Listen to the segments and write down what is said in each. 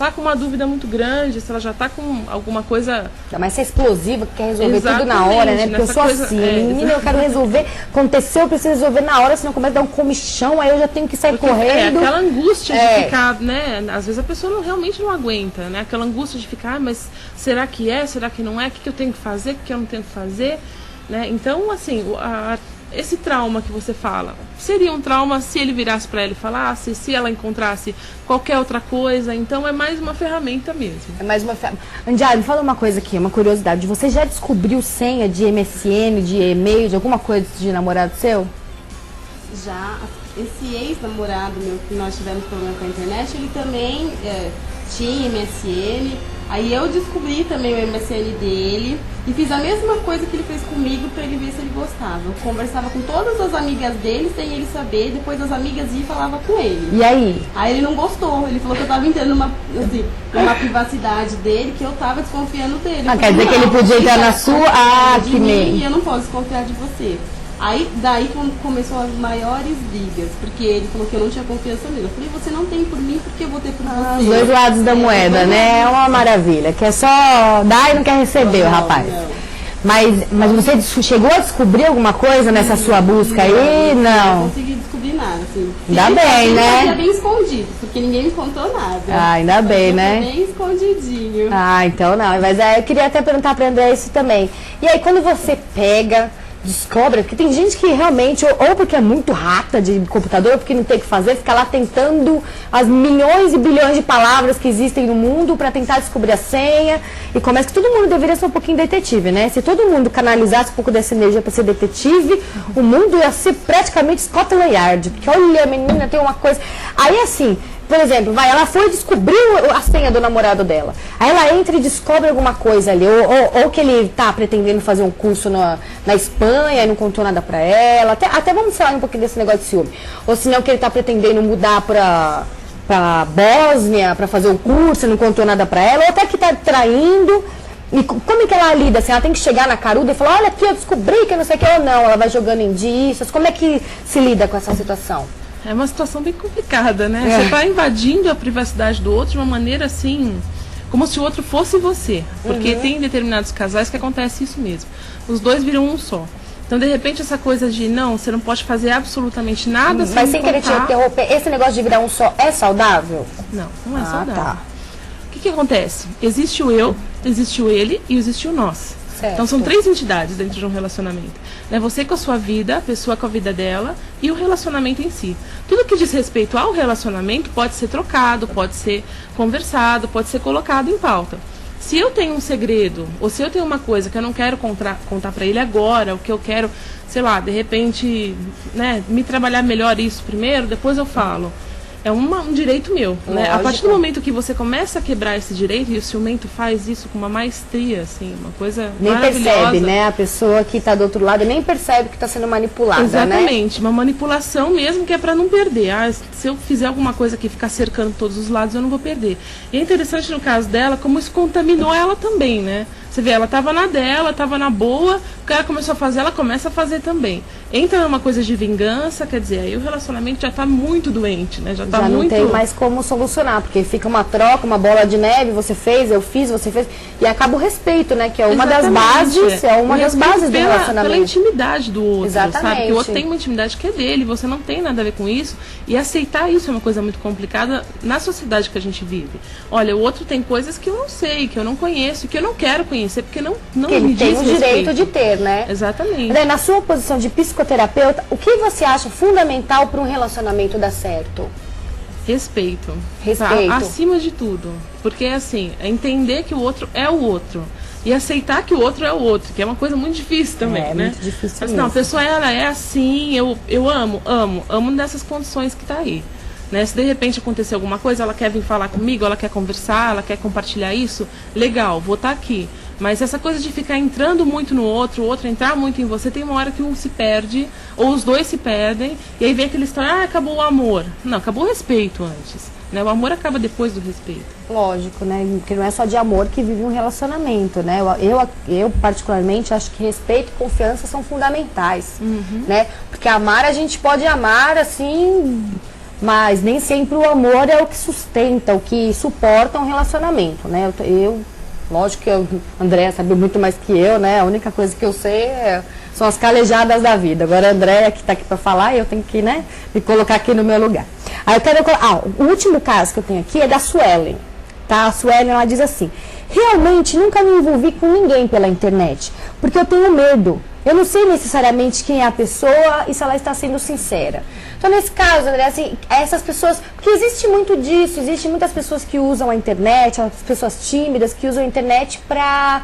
tá com uma dúvida muito grande, se ela já tá com alguma coisa... Mas você é explosiva, que quer resolver Exatamente, tudo na hora, né? Porque eu sou coisa, assim, menina, eu quero resolver, aconteceu, eu preciso resolver na hora, senão começa a dar um comichão, aí eu já tenho que sair correndo. Aquela angústia de ficar, né? Às vezes a pessoa realmente não aguenta, né? Aquela angústia de ficar, mas será que é? Será que não é? O que eu tenho que fazer? O que eu não tenho que fazer? Né? Então, assim, esse trauma que você fala, seria um trauma se ele virasse para ela e falasse, se ela encontrasse qualquer outra coisa, então é mais uma ferramenta mesmo. É mais uma ferramenta. Andiara, me fala uma coisa aqui, uma curiosidade, você já descobriu senha de MSN, de e-mail, de alguma coisa de namorado seu? Já, esse ex-namorado meu que nós tivemos problema com a internet, ele também tinha MSN. Aí eu descobri também o MSN dele e fiz a mesma coisa que ele fez comigo pra ele ver se ele gostava. Eu conversava com todas as amigas dele sem ele saber, depois as amigas iam e falavam com ele. E aí? Aí ele não gostou, ele falou que eu tava entrando numa privacidade dele, que eu tava desconfiando dele. Quer dizer que ele podia entrar na sua... que nem... E eu não posso desconfiar de você. Aí, daí começou as maiores brigas, porque ele falou que eu não tinha confiança nele. Eu falei, você não tem por mim, porque eu vou ter por você. Os dois lados da moeda, né? É uma maravilha, que é só dar e não quer receber, o rapaz. Não. Mas você chegou a descobrir alguma coisa nessa sua busca aí? Não. Não consegui descobrir nada, assim. Ainda bem, né? Era bem escondido, porque ninguém me contou nada. Ah, ainda bem, né? Bem escondidinho. Ah, então não. Mas eu queria até perguntar pra André isso também. E aí, quando você pega... descobre, porque tem gente que realmente, ou porque é muito rata de computador, ou porque não tem o que fazer, fica lá tentando as milhões e bilhões de palavras que existem no mundo para tentar descobrir a senha, e começa que todo mundo deveria ser um pouquinho detetive, né? Se todo mundo canalizasse um pouco dessa energia para ser detetive, o mundo ia ser praticamente Scotland Yard, porque olha, a menina tem uma coisa... Aí assim... Por exemplo, ela foi descobrir a senha do namorado dela. Aí ela entra e descobre alguma coisa ali. Ou que ele tá pretendendo fazer um curso na Espanha e não contou nada pra ela. Até vamos falar um pouquinho desse negócio de ciúme. Ou senão que ele tá pretendendo mudar pra Bósnia pra fazer um curso e não contou nada pra ela. Ou até que tá traindo. E como é que ela lida? Assim, ela tem que chegar na caruda e falar, olha aqui, eu descobri que não sei o que. Ou não, ela vai jogando indícios. Como é que se lida com essa situação? É uma situação bem complicada, né? Você está invadindo a privacidade do outro de uma maneira assim, como se o outro fosse você. Porque tem determinados casais que acontece isso mesmo. Os dois viram um só. Então, de repente, essa coisa de, não, você não pode fazer absolutamente nada sem Mas sem querer te interromper, esse negócio de virar um só é saudável? Não, não é saudável. Tá. O que acontece? Existe o eu, existe o ele e existe o nós. Certo. Então são três entidades dentro de um relacionamento. Né? Você com a sua vida, a pessoa com a vida dela e o relacionamento em si. Tudo que diz respeito ao relacionamento pode ser trocado, pode ser conversado, pode ser colocado em pauta. Se eu tenho um segredo, ou se eu tenho uma coisa que eu não quero contar para ele agora, o que eu quero, sei lá, de repente, né, me trabalhar melhor isso primeiro, depois eu falo. É um direito meu, né? A partir do momento que você começa a quebrar esse direito, e o ciumento faz isso com uma maestria, assim, uma coisa nem maravilhosa. Percebe, né? A pessoa que está do outro lado nem percebe que está sendo manipulada, Exatamente, né? Uma manipulação mesmo que é para não perder. Ah, se eu fizer alguma coisa que ficar cercando todos os lados, eu não vou perder. E é interessante no caso dela, como isso contaminou ela também, né? Você vê, ela estava na dela, estava na boa, o cara começou a fazer, ela começa a fazer também. Entra numa coisa de vingança, quer dizer, aí o relacionamento já está muito doente, né? Já não tem mais como solucionar, porque fica uma troca, uma bola de neve, você fez, eu fiz, você fez, e acaba o respeito, né? Que é uma das bases, do relacionamento. Pela intimidade do outro, exatamente, sabe? Que o outro tem uma intimidade que é dele, você não tem nada a ver com isso, e aceitar isso é uma coisa muito complicada na sociedade que a gente vive. Olha, o outro tem coisas que eu não sei, que eu não conheço, que eu não quero conhecer, porque não que ele me diz tem o direito de ter, né? Exatamente. Na sua posição de psicoterapeuta, o que você acha fundamental para um relacionamento dar certo? Respeito. Respeito. Tá? Acima de tudo. Porque, assim, é entender que o outro é o outro. E aceitar que o outro é o outro, que é uma coisa muito difícil também, né? Muito difícil Mas, não, a pessoa, ela é assim, eu amo nessas condições que tá aí. Né? Se de repente acontecer alguma coisa, ela quer vir falar comigo, ela quer conversar, ela quer compartilhar isso, legal, vou estar aqui. Mas essa coisa de ficar entrando muito no outro, o outro entrar muito em você, tem uma hora que um se perde, ou os dois se perdem, e aí vem aquela história, acabou o amor. Não, acabou o respeito antes. Né? O amor acaba depois do respeito. Lógico, né? Porque não é só de amor que vive um relacionamento, né? Eu particularmente, acho que respeito e confiança são fundamentais, né? Porque amar, a gente pode amar, assim, mas nem sempre o amor é o que sustenta, o que suporta um relacionamento, né? Lógico que a Andréia sabe muito mais que eu, né? A única coisa que eu sei são as calejadas da vida. Agora a Andréia que está aqui para falar, eu tenho que, né, me colocar aqui no meu lugar. Aí eu quero o último caso que eu tenho aqui é da Suelen, tá? A Suelen, ela diz assim: realmente nunca me envolvi com ninguém pela internet, porque eu tenho medo. Eu não sei necessariamente quem é a pessoa e se ela está sendo sincera. Então, nesse caso, André, assim, essas pessoas... Porque existe muito disso, existem muitas pessoas que usam a internet, as pessoas tímidas que usam a internet para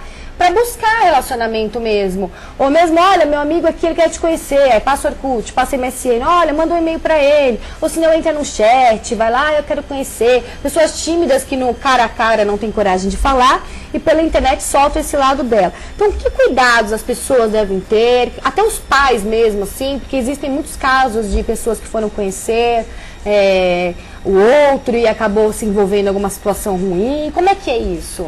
buscar relacionamento mesmo. Ou mesmo, olha, meu amigo aqui, ele quer te conhecer, aí passa o Orkut, passa MSN, olha, manda um e-mail para ele. Ou se não, entra no chat, vai lá, eu quero conhecer. Pessoas tímidas que no cara a cara não tem coragem de falar e pela internet soltam esse lado dela. Então, que cuidados as pessoas devem ter? Até os pais mesmo, assim, porque existem muitos casos de pessoas que foram conhecer o outro e acabou se envolvendo em alguma situação ruim. Como é que é isso?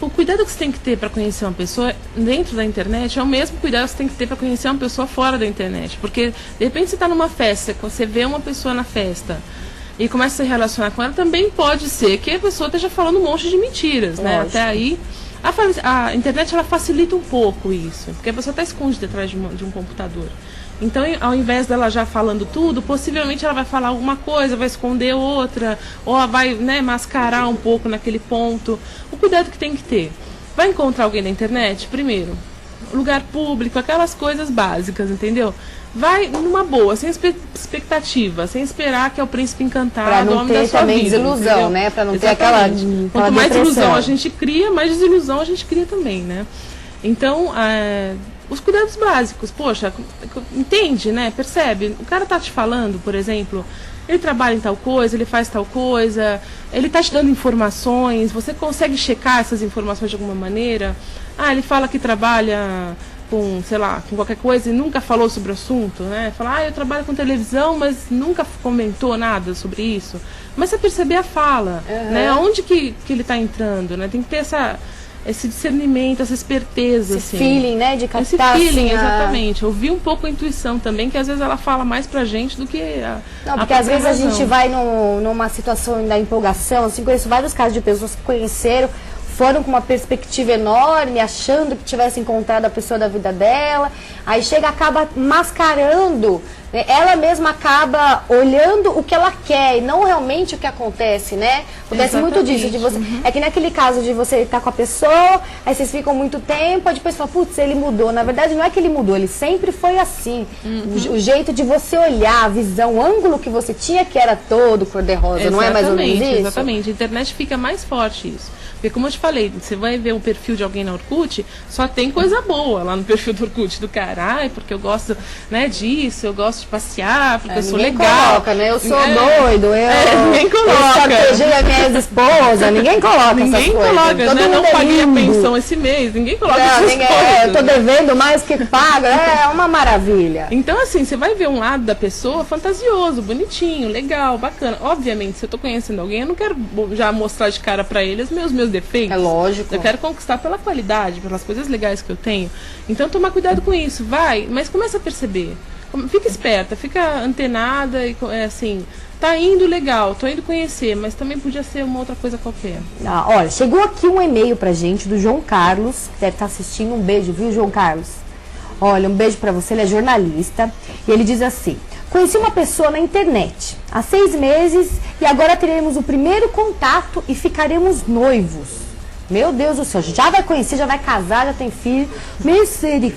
O cuidado que você tem que ter para conhecer uma pessoa dentro da internet é o mesmo cuidado que você tem que ter para conhecer uma pessoa fora da internet. Porque, de repente, você está numa festa, você vê uma pessoa na festa e começa a se relacionar com ela, também pode ser que a pessoa esteja falando um monte de mentiras, né? Até aí, a internet, ela facilita um pouco isso, porque a pessoa está escondida atrás de um computador. Então, ao invés dela já falando tudo, possivelmente ela vai falar alguma coisa, vai esconder outra, ou ela vai, né, mascarar um pouco naquele ponto. O cuidado que tem que ter. Vai encontrar alguém na internet? Primeiro, lugar público, aquelas coisas básicas, entendeu? Vai numa boa, sem expectativa, sem esperar que é o príncipe encantado, pra não o homem da ter sua também vida, desilusão, entendeu? né? Pra não Exatamente. ter aquela Quanto mais depressão. ilusão a gente cria, mais desilusão a gente cria também, né? Então, os cuidados básicos, poxa, entende, né? Percebe? O cara tá te falando, por exemplo, ele trabalha em tal coisa, ele faz tal coisa, ele tá te dando informações, você consegue checar essas informações de alguma maneira? Ele fala que trabalha com, sei lá, com qualquer coisa e nunca falou sobre o assunto, né? Fala, eu trabalho com televisão, mas nunca comentou nada sobre isso. Mas você perceber a fala, né? Onde que ele tá entrando, né? Tem que ter esse discernimento, essa esperteza, esse assim. feeling, né, de captar. Esse feeling, assim, exatamente. Ouvir um pouco a intuição também, que às vezes ela fala mais pra gente do que Não, porque às vezes a gente vai numa situação da empolgação, assim, conheço vários casos de pessoas que conheceram, foram com uma perspectiva enorme, achando que tivesse encontrado a pessoa da vida dela, aí chega, acaba mascarando, né? Ela mesma acaba olhando o que ela quer e não realmente o que acontece, né? Acontece muito disso, de você, é que naquele caso de você estar com a pessoa, aí vocês ficam muito tempo, aí depois fala, putz, ele mudou. Na verdade não é que ele mudou, ele sempre foi assim. O jeito de você olhar, a visão, o ângulo que você tinha que era todo cor-de-rosa, não é mais ou menos isso? Exatamente, a internet fica mais forte isso. Porque como eu te falei, você vai ver o perfil de alguém na Orkut, só tem coisa boa lá no perfil do Orkut do cara. Porque eu gosto, né, disso, eu gosto de passear, porque eu sou legal. Ninguém coloca, né? Eu sou doido, ninguém coloca. Eu sortejei a minha ex-esposa, ninguém coloca ninguém essas coloca, coisas. né? Não paguei a pensão esse mês, ninguém coloca essas coisas. Eu tô devendo mais que pago, é uma maravilha. Então, assim, você vai ver um lado da pessoa fantasioso, bonitinho, legal, bacana. Obviamente, se eu tô conhecendo alguém, eu não quero já mostrar de cara pra ele os meus defeitos. É lógico. Eu quero conquistar pela qualidade, pelas coisas legais que eu tenho. Então, tomar cuidado com isso. Vai, mas começa a perceber. Fica esperta, fica antenada e assim, tá indo legal, tô indo conhecer, mas também podia ser uma outra coisa qualquer. Olha, chegou aqui um e-mail pra gente do João Carlos, que deve estar assistindo. Um beijo, viu, João Carlos? Olha, um beijo pra você, ele é jornalista. E ele diz assim: conheci uma pessoa na internet há 6 meses e agora teremos o primeiro contato e ficaremos noivos. Meu Deus do céu, já vai conhecer, já vai casar, já tem filho. Misericórdia.